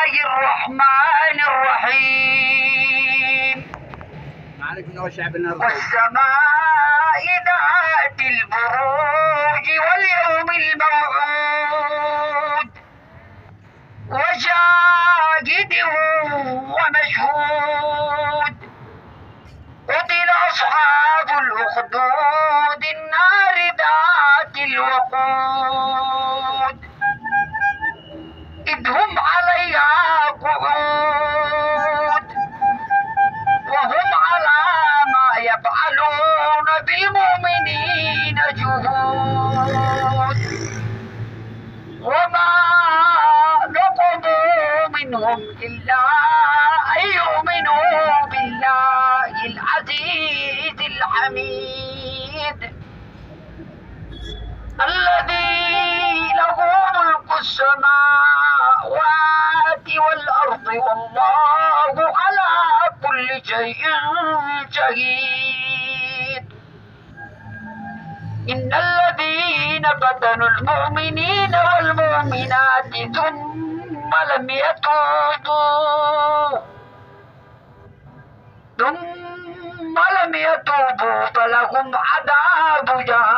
الله الرحمن الرحيم. والسماء ذات البروج واليوم الموعود وشاهد ومشهود. قتل أصحاب الأخدود النار ذات الوقود إذ هم عليها قعود وهم على ما يفعلون بالمؤمنين شهود. وما نقموا منهم إلا أن يؤمنوا بالله العزيز الحميد الذي له ملك السماوات والأرض والله على كل شيء شهيد. إن الذين فتنوا المؤمنين والمؤمنات ثم لم يتوبوا فلهم عذاب جهنم